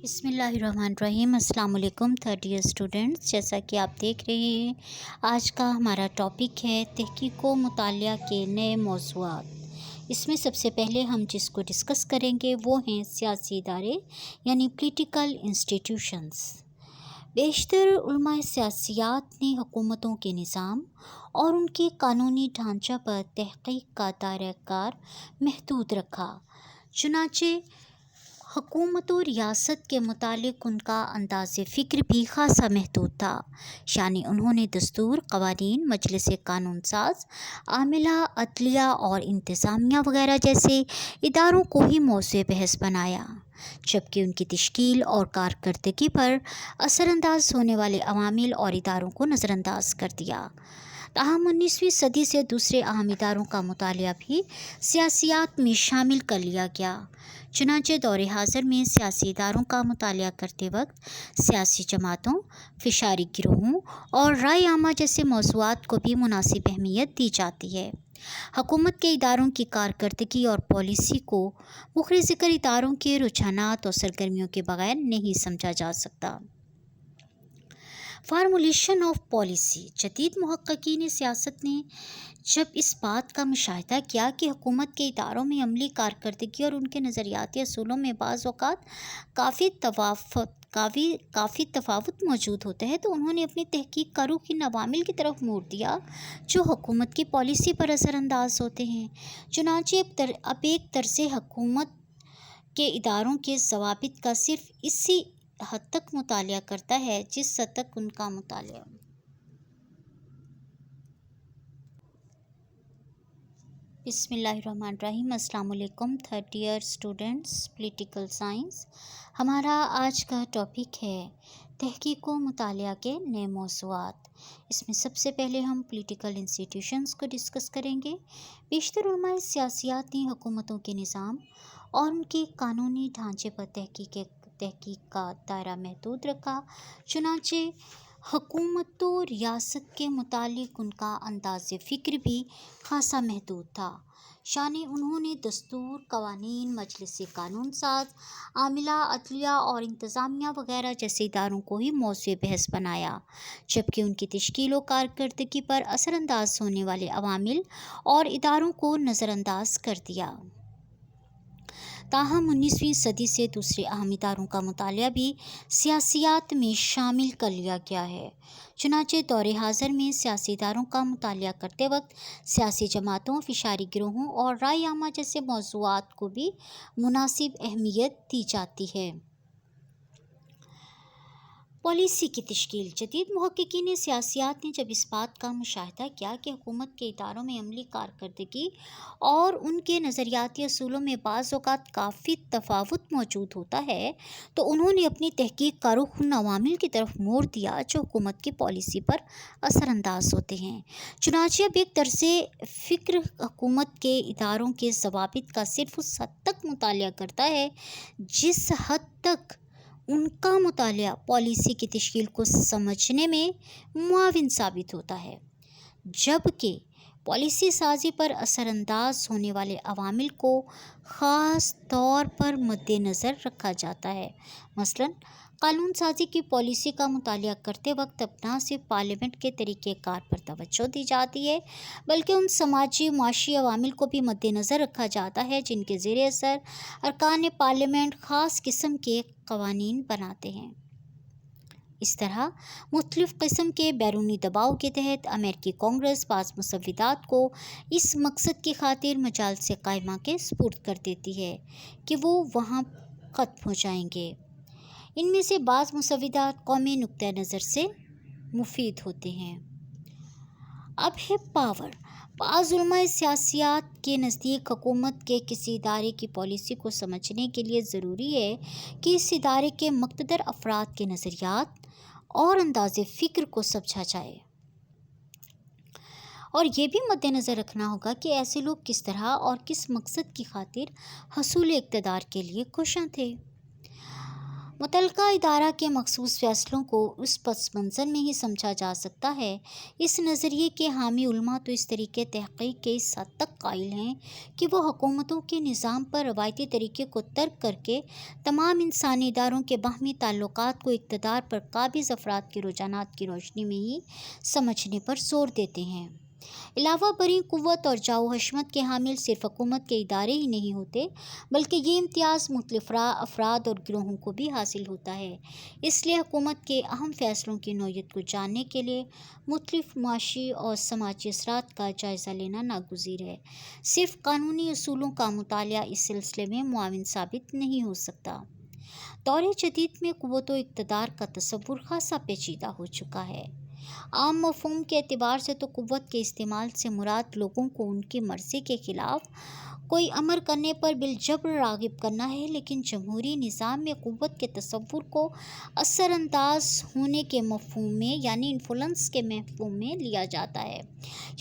بسم اللہ الرحمن الرحیم۔ السلام علیکم تھرڈ ایئر اسٹوڈنٹس، جیسا کہ آپ دیکھ رہے ہیں آج کا ہمارا ٹاپک ہے تحقیق و مطالعہ کے نئے موضوعات۔ اس میں سب سے پہلے ہم جس کو ڈسکس کریں گے وہ ہیں سیاسی ادارے یعنی پولیٹیکل انسٹیٹیوشنز۔ بیشتر علماء سیاسیات نے حکومتوں کے نظام اور ان کے قانونی ڈھانچہ پر تحقیق کا دائرہ کار محدود رکھا، چنانچہ حکومت و ریاست کے متعلق ان کا انداز فکر بھی خاصا محدود تھا، یعنی انہوں نے دستور، قوانین، مجلس قانون ساز، عاملہ، عدلیہ اور انتظامیہ وغیرہ جیسے اداروں کو ہی موضوع بحث بنایا، جبکہ ان کی تشکیل اور کارکردگی پر اثر انداز ہونے والے عوامل اور اداروں کو نظر انداز کر دیا۔ تاہم 19ویں صدی سے دوسرے اہم اداروں کا مطالعہ بھی سیاسیات میں شامل کر لیا گیا، چنانچہ دور حاضر میں سیاسی اداروں کا مطالعہ کرتے وقت سیاسی جماعتوں، فشاری گروہوں اور رائے عامہ جیسے موضوعات کو بھی مناسب اہمیت دی جاتی ہے۔ حکومت کے اداروں کی کارکردگی اور پالیسی کو مختصر ذکر اداروں کے رجحانات اور سرگرمیوں کے بغیر نہیں سمجھا جا سکتا۔ Formulation of policy. جدید محققین سیاست نے جب اس بات کا مشاہدہ کیا کہ حکومت کے اداروں میں عملی کارکردگی اور ان کے نظریاتی اصولوں میں بعض اوقات کافی تفاوت موجود ہوتا ہے، تو انہوں نے اپنی تحقیق کا رخ ان عوامل کی طرف موڑ دیا جو حکومت کی پالیسی پر اثر انداز ہوتے ہیں۔ چنانچہ اب ایک طرز حکومت کے اداروں کے ضوابط کا صرف اسی حد تک مطالعہ کرتا ہے جس حد تک ان کا مطالعہ بسم اللہ الرحمن الرحیم۔ السلام علیکم third year students, political science. ہمارا آج کا ٹاپک ہے تحقیق و مطالعہ کے نئے موضوعات۔ اس میں سب سے پہلے ہم پولیٹیکل انسٹیٹیوشنز کو ڈسکس کریں گے۔ بیشتر علماء سیاسیات نے حکومتوں کے نظام اور ان کے قانونی ڈھانچے پر تحقیق کا دائرہ محدود رکھا، چنانچہ حکومت و ریاست کے متعلق ان کا انداز فکر بھی خاصا محدود تھا، یعنی انہوں نے دستور، قوانین، مجلس قانون ساز، عاملہ، عدلیہ اور انتظامیہ وغیرہ جیسے اداروں کو ہی موضوع بحث بنایا، جبکہ ان کی تشکیل و کارکردگی پر اثر انداز ہونے والے عوامل اور اداروں کو نظر انداز کر دیا۔ تاہم 19ویں صدی سے دوسرے اہم اداروں کا مطالعہ بھی سیاسیات میں شامل کر لیا گیا ہے، چنانچہ دور حاضر میں سیاسی اداروں کا مطالعہ کرتے وقت سیاسی جماعتوں، فشاری گروہوں اور رائے عامہ جیسے موضوعات کو بھی مناسب اہمیت دی جاتی ہے۔ پالیسی کی تشکیل۔ جدید محققین سیاسیات نے جب اس بات کا مشاہدہ کیا کہ حکومت کے اداروں میں عملی کارکردگی اور ان کے نظریاتی اصولوں میں بعض اوقات کافی تفاوت موجود ہوتا ہے، تو انہوں نے اپنی تحقیق کا رخ ان عوامل کی طرف موڑ دیا جو حکومت کی پالیسی پر اثر انداز ہوتے ہیں۔ چنانچہ اب ایک طرز فکر حکومت کے اداروں کے ضوابط کا صرف اس حد تک مطالعہ کرتا ہے جس حد تک ان کا مطالعہ پالیسی کی تشکیل کو سمجھنے میں معاون ثابت ہوتا ہے، جبکہ پالیسی سازی پر اثر انداز ہونے والے عوامل کو خاص طور پر مد نظر رکھا جاتا ہے۔ مثلاً قانون سازی کی پالیسی کا مطالعہ کرتے وقت اب نہ صرف پارلیمنٹ کے طریقہ کار پر توجہ دی جاتی ہے بلکہ ان سماجی معاشی عوامل کو بھی مد نظر رکھا جاتا ہے جن کے زیر اثر ارکان پارلیمنٹ خاص قسم کے قوانین بناتے ہیں۔ اس طرح مختلف قسم کے بیرونی دباؤ کے تحت امریکی کانگریس بعض مسودات کو اس مقصد کی خاطر مجالس قائمہ کے سپرد کر دیتی ہے کہ وہ وہاں ختم ہو جائیں گے۔ ان میں سے بعض مسودات قومی نقطہ نظر سے مفید ہوتے ہیں۔ اب ہے پاور۔ بعض علماء سیاسیات کے نزدیک حکومت کے کسی ادارے کی پالیسی کو سمجھنے کے لیے ضروری ہے کہ اس ادارے کے مقتدر افراد کے نظریات اور انداز فکر کو سمجھا جائے، اور یہ بھی مد نظر رکھنا ہوگا کہ ایسے لوگ کس طرح اور کس مقصد کی خاطر حصول اقتدار کے لیے کوشاں تھے۔ متعلقہ ادارہ کے مخصوص فیصلوں کو اس پس منظر میں ہی سمجھا جا سکتا ہے۔ اس نظریے کے حامی علماء تو اس طریقے تحقیق کے اس حد تک قائل ہیں کہ وہ حکومتوں کے نظام پر روایتی طریقے کو ترک کر کے تمام انسانی اداروں کے باہمی تعلقات کو اقتدار پر قابض افراد کے رجحانات کی روشنی میں ہی سمجھنے پر زور دیتے ہیں۔ علاوہ بری قوت اور جاہ و حشمت کے حامل صرف حکومت کے ادارے ہی نہیں ہوتے، بلکہ یہ امتیاز مختلف افراد اور گروہوں کو بھی حاصل ہوتا ہے۔ اس لیے حکومت کے اہم فیصلوں کی نوعیت کو جاننے کے لیے مختلف معاشی اور سماجی اثرات کا جائزہ لینا ناگزیر ہے۔ صرف قانونی اصولوں کا مطالعہ اس سلسلے میں معاون ثابت نہیں ہو سکتا۔ دور جدید میں قوت و اقتدار کا تصور خاصا پیچیدہ ہو چکا ہے۔ عام مفہوم کے اعتبار سے تو قوت کے استعمال سے مراد لوگوں کو ان کی مرضی کے خلاف کوئی امر کرنے پر بالجبر راغب کرنا ہے، لیکن جمہوری نظام میں قوت کے تصور کو اثر انداز ہونے کے مفہوم میں یعنی انفلوئنس کے مفہوم میں لیا جاتا ہے،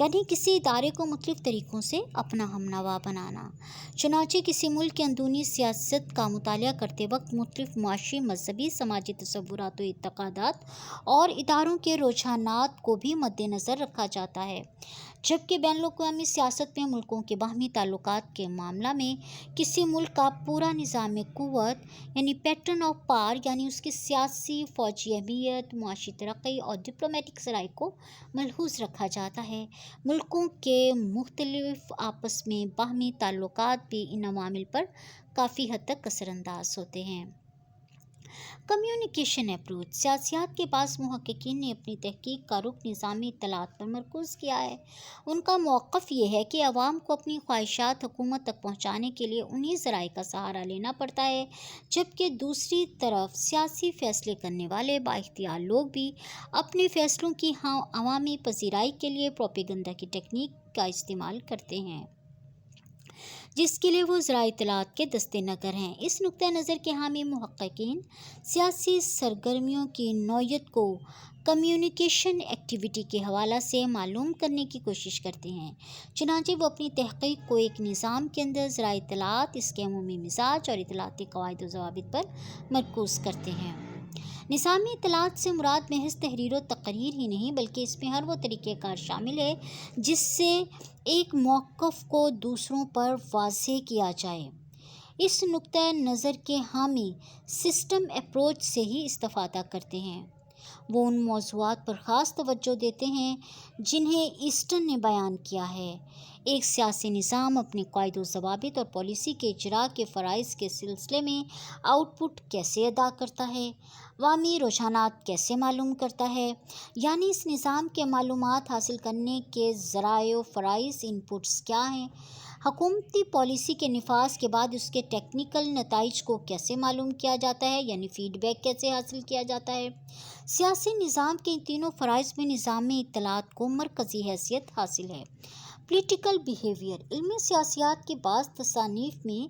یعنی کسی ادارے کو مختلف طریقوں سے اپنا ہمنوا بنانا۔ چنانچہ کسی ملک کی اندرونی سیاست کا مطالعہ کرتے وقت مختلف معاشی، مذہبی، سماجی تصورات و اعتقادات اور اداروں کے رجحانات کو بھی مد نظر رکھا جاتا ہے، جبکہ بین الاقوامی سیاست میں ملکوں کے باہمی تعلقات کے معاملہ میں کسی ملک کا پورا نظام قوت یعنی پیٹرن آف پاور یعنی اس کی سیاسی، فوجی اہمیت، معاشی ترقی اور ڈپلومیٹک ذرائع کو ملحوظ رکھا جاتا ہے۔ ملکوں کے مختلف آپس میں باہمی تعلقات بھی ان عوامل پر کافی حد تک اثر انداز ہوتے ہیں۔ کمیونیکیشن اپروچ: سیاسیات کے بعض محققین نے اپنی تحقیق کا رخ نظامی اطلاعات پر مرکوز کیا ہے۔ ان کا موقف یہ ہے کہ عوام کو اپنی خواہشات حکومت تک پہنچانے کے لیے انہی ذرائع کا سہارا لینا پڑتا ہے، جبکہ دوسری طرف سیاسی فیصلے کرنے والے بااختیار لوگ بھی اپنے فیصلوں کی عوامی پذیرائی کے لیے پروپیگنڈا کی ٹیکنیک کا استعمال کرتے ہیں، جس کے لیے وہ ذرائع اطلاعات کے دست نگر ہیں۔ اس نقطہ نظر کے حامی محققین سیاسی سرگرمیوں کی نوعیت کو کمیونیکیشن ایکٹیویٹی کے حوالہ سے معلوم کرنے کی کوشش کرتے ہیں۔ چنانچہ وہ اپنی تحقیق کو ایک نظام کے اندر ذرائع اطلاعات، اس کے عمومی مزاج اور اطلاعاتی قواعد و ضوابط پر مرکوز کرتے ہیں۔ نظامی اطلاعات سے مراد محض تحریر و تقریر ہی نہیں، بلکہ اس میں ہر وہ طریقہ کار شامل ہے جس سے ایک موقف کو دوسروں پر واضح کیا جائے۔ اس نقطہ نظر کے حامی سسٹم اپروچ سے ہی استفادہ کرتے ہیں۔ وہ ان موضوعات پر خاص توجہ دیتے ہیں جنہیں ایسٹن نے بیان کیا ہے۔ ایک سیاسی نظام اپنے قواعد و ضوابط اور پالیسی کے اجراء کے فرائض کے سلسلے میں آؤٹ پٹ کیسے ادا کرتا ہے، عوامی رجحانات کیسے معلوم کرتا ہے، یعنی اس نظام کے معلومات حاصل کرنے کے ذرائع و فرائض ان پٹس کیا ہیں، حکومتی پالیسی کے نفاذ کے بعد اس کے ٹیکنیکل نتائج کو کیسے معلوم کیا جاتا ہے یعنی فیڈ بیک کیسے حاصل کیا جاتا ہے۔ سیاسی نظام کے ان تینوں فرائض میں نظامی اطلاعات کو مرکزی حیثیت حاصل ہے۔ پولیٹیکل بیہیویئر: علم سیاسیات کی بعض تصانیف میں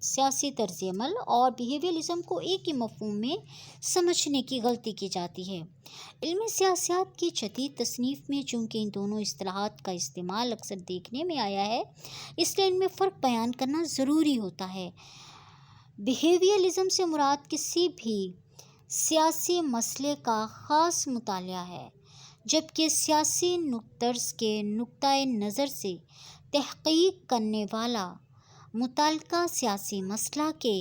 سیاسی طرز عمل اور بیہیویئرزم کو ایک ہی مفہوم میں سمجھنے کی غلطی کی جاتی ہے۔ علم سیاسیات کی جدید تصنیف میں چونکہ ان دونوں اصطلاحات کا استعمال اکثر دیکھنے میں آیا ہے، اس لیے ان میں فرق بیان کرنا ضروری ہوتا ہے۔ بیہیویئرزم سے مراد کسی بھی سیاسی مسئلے کا خاص مطالعہ ہے، جبکہ سیاسی طرز کے نقطۂ نظر سے تحقیق کرنے والا متعلقہ سیاسی مسئلہ کے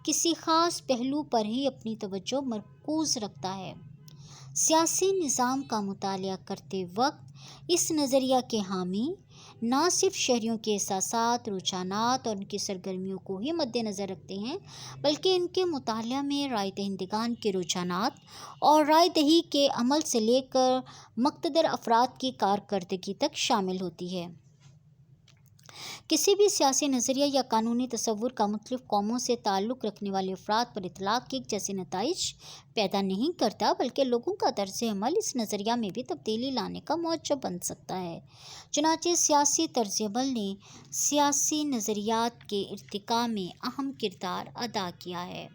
کسی خاص پہلو پر ہی اپنی توجہ مرکوز رکھتا ہے۔ سیاسی نظام کا مطالعہ کرتے وقت اس نظریہ کے حامی نہ صرف شہریوں کے احساسات، رجحانات اور ان کی سرگرمیوں کو ہی مد نظر رکھتے ہیں، بلکہ ان کے مطالعہ میں رائے دہندگان کے رجحانات اور رائے دہی کے عمل سے لے کر مقتدر افراد کی کارکردگی تک شامل ہوتی ہے۔ کسی بھی سیاسی نظریہ یا قانونی تصور کا مختلف قوموں سے تعلق رکھنے والے افراد پر اطلاق ایک جیسے نتائج پیدا نہیں کرتا، بلکہ لوگوں کا طرز عمل اس نظریہ میں بھی تبدیلی لانے کا موجب بن سکتا ہے۔ چنانچہ سیاسی طرز عمل نے سیاسی نظریات کے ارتقاء میں اہم کردار ادا کیا ہے۔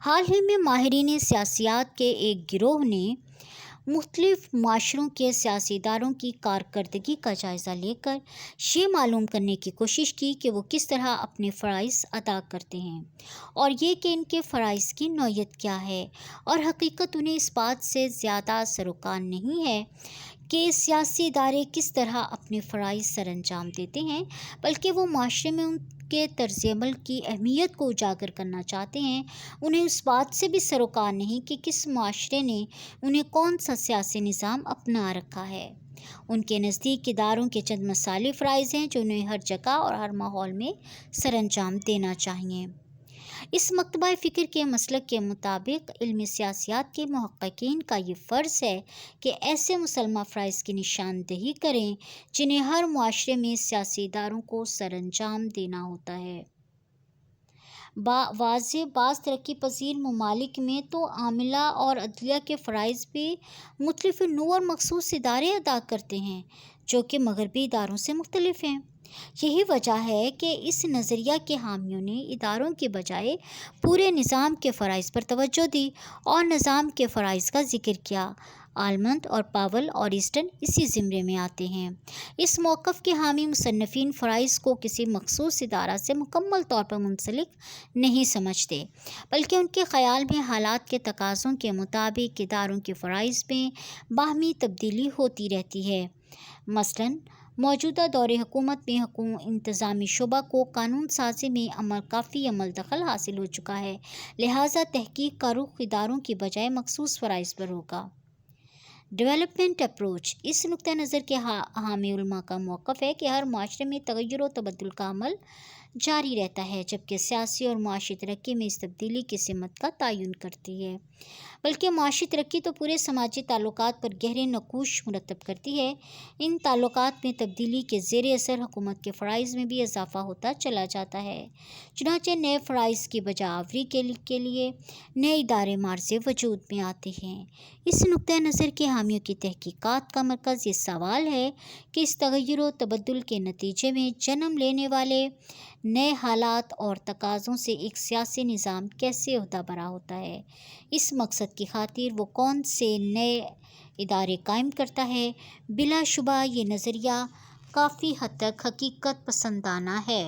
حال ہی میں ماہرین سیاسیات کے ایک گروہ نے مختلف معاشروں کے سیاسی اداروں کی کارکردگی کا جائزہ لے کر یہ معلوم کرنے کی کوشش کی کہ وہ کس طرح اپنے فرائض ادا کرتے ہیں، اور یہ کہ ان کے فرائض کی نوعیت کیا ہے، اور حقیقت انہیں اس بات سے زیادہ سروکار نہیں ہے کہ سیاسی ادارے کس طرح اپنے فرائض سر انجام دیتے ہیں، بلکہ وہ معاشرے میں ان کے طرز عمل کی اہمیت کو اجاگر کرنا چاہتے ہیں۔ انہیں اس بات سے بھی سروکار نہیں کہ کس معاشرے نے انہیں کون سا سیاسی نظام اپنا رکھا ہے۔ ان کے نزدیک اداروں کے چند مثالی فرائض ہیں جو انہیں ہر جگہ اور ہر ماحول میں سر انجام دینا چاہیے۔ اس مکتبہ فکر کے مسلک کے مطابق علم سیاسیات کے محققین کا یہ فرض ہے کہ ایسے مسلمہ فرائض کی نشاندہی کریں جنہیں ہر معاشرے میں سیاسی اداروں کو سر انجام دینا ہوتا ہے۔ واضح بعض ترقی پذیر ممالک میں تو عاملہ اور عدلیہ کے فرائض بھی مختلف نوع اور مخصوص ادارے ادا کرتے ہیں جو کہ مغربی اداروں سے مختلف ہیں۔ یہی وجہ ہے کہ اس نظریہ کے حامیوں نے اداروں کے بجائے پورے نظام کے فرائض پر توجہ دی اور نظام کے فرائض کا ذکر کیا۔ آلمنٹ اور پاول اور ایسٹن اسی زمرے میں آتے ہیں۔ اس موقف کے حامی مصنفین فرائض کو کسی مخصوص ادارہ سے مکمل طور پر منسلک نہیں سمجھتے، بلکہ ان کے خیال میں حالات کے تقاضوں کے مطابق اداروں کے فرائض میں باہمی تبدیلی ہوتی رہتی ہے۔ مثلاً موجودہ دور حکومت میں انتظامی شعبہ کو قانون سازی میں کافی عمل دخل حاصل ہو چکا ہے، لہٰذا تحقیق کا رخ اداروں کی بجائے مخصوص فرائض پر ہوگا۔ ڈیولپمنٹ اپروچ اس نقطہ نظر کے حامی علماء کا موقف ہے کہ ہر معاشرے میں تغیر و تبدل کا عمل جاری رہتا ہے، جبکہ سیاسی اور معاشی ترقی میں اس تبدیلی کی سمت کا تعین کرتی ہے، بلکہ معاشی ترقی تو پورے سماجی تعلقات پر گہرے نقوش مرتب کرتی ہے۔ ان تعلقات میں تبدیلی کے زیر اثر حکومت کے فرائض میں بھی اضافہ ہوتا چلا جاتا ہے، چنانچہ نئے فرائض کی بجا آوری کے لیے نئے ادارے معرض وجود میں آتے ہیں۔ اس نقطہ نظر کے حامیوں کی تحقیقات کا مرکز یہ سوال ہے کہ اس تغیر و تبدل کے نتیجے میں جنم لینے والے نئے حالات اور تقاضوں سے ایک سیاسی نظام کیسے عہدہ برا ہوتا ہے۔ اس مقصد کی خاطر وہ کون سے نئے ادارے قائم کرتا ہے۔ بلا شبہ یہ نظریہ کافی حد تک حقیقت پسندانہ ہے۔